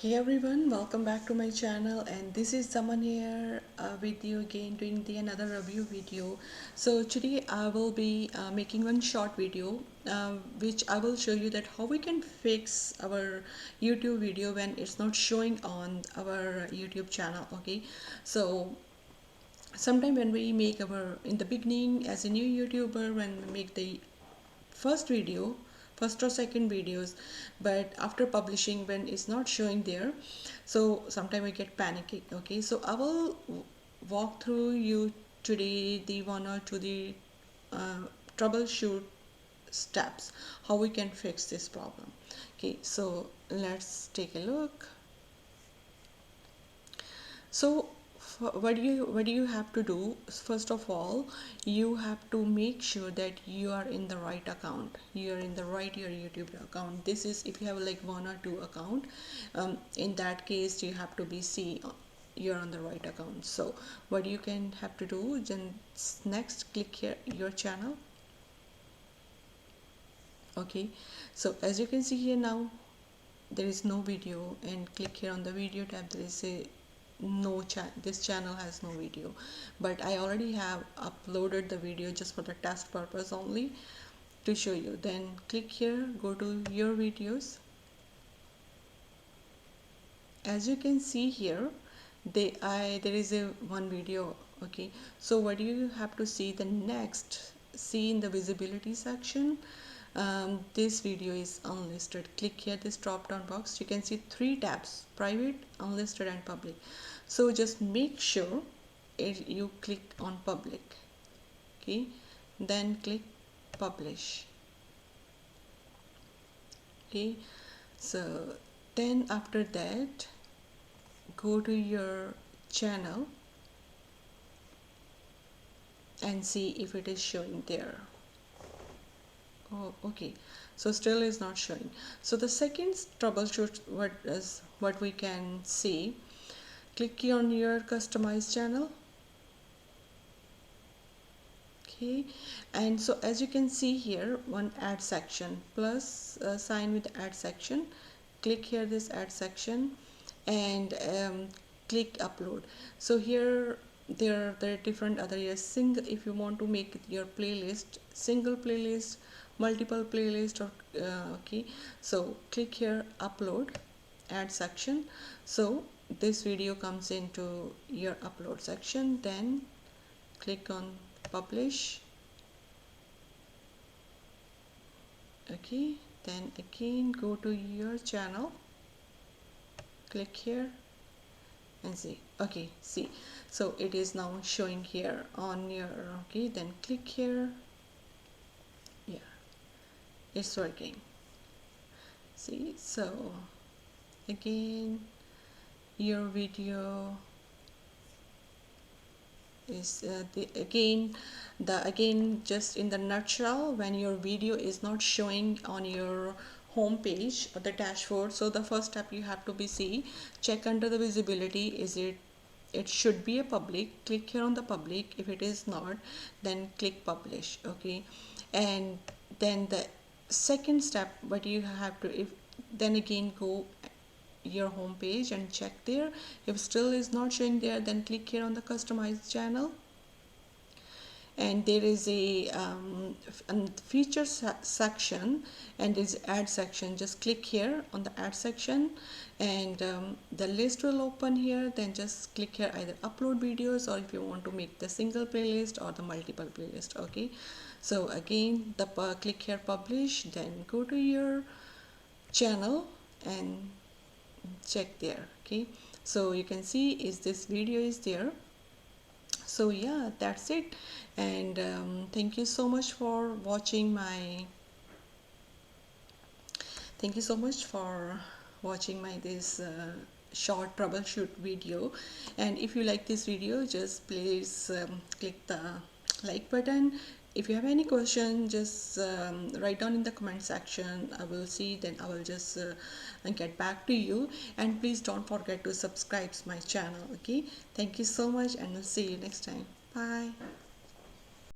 Hey everyone, welcome back to my channel, and this is Daman here with you again doing another review video. So today I will be making one short video which I will show you that how we can fix our YouTube video when it's not showing on our YouTube channel. Okay, so sometime when we make our in the beginning as a new YouTuber, when we make the first video, first or second videos, but after publishing when it's not showing there, so sometimes I get panicky. Okay, so I will walk through you today the one or two the uh, troubleshoot steps how we can fix this problem. Okay, so let's take a look. So what do you have to do? First of all, you have to make sure that you are in the right account. You are in the right your YouTube account. This is if you have like one or two account. In that case, you have to be see you're on the right account. So what you can have to do, then next click here your channel. Okay, so as you can see here now, there is no video, and click here on the video tab. There is a no this channel has no video, but I already have uploaded the video just for the test purpose only to show you. Then click here, go to your videos. As you can see here, there is a one video. Okay, so what do you have to see the next, see in the visibility section, this video is unlisted. Click here this drop down box. You can see three tabs: private, unlisted and public. So just make sure you click on public. Okay, then click publish. Okay, so then after that, go to your channel and see if it is showing there. Oh, okay, so still is not showing. So the second troubleshoot what we can see. Click on your customized channel. Okay, and so as you can see here, one add section plus sign with add section. Click here this add section and click upload. So here there are different other areas. Single, if you want to make your playlist single playlist, multiple playlist, or okay, so click here upload, add section. So this video comes into your upload section. Then click on publish. Okay, then again go to your channel, click here and see. Okay, see, so it is now showing here on your, okay, then click here. Yeah, it's working. See, so again your video is again just in the nutshell, when your video is not showing on your home page or the dashboard, so the first step you have to be see, check under the visibility, is it should be a public. Click here on the public. If it is not, then click publish. Okay, and then the second step what you have to, if then again go your home page and check there. If still is not showing there, then click here on the customized channel, and there is a feature section, and there's add section. Just click here on the add section, and the list will open here. Then just click here, either upload videos, or if you want to make the single playlist or the multiple playlist. Okay, so again the click here publish, then go to your channel and check there. Okay, so you can see is this video is there. So yeah, that's it, and thank you so much for watching my this short troubleshoot video. And if you like this video, just please click the like button. If you have any question, just write down in the comment section. I will see, then I will just get back to you. And please don't forget to subscribe to my channel. Okay, thank you so much, and I'll see you next time. Bye.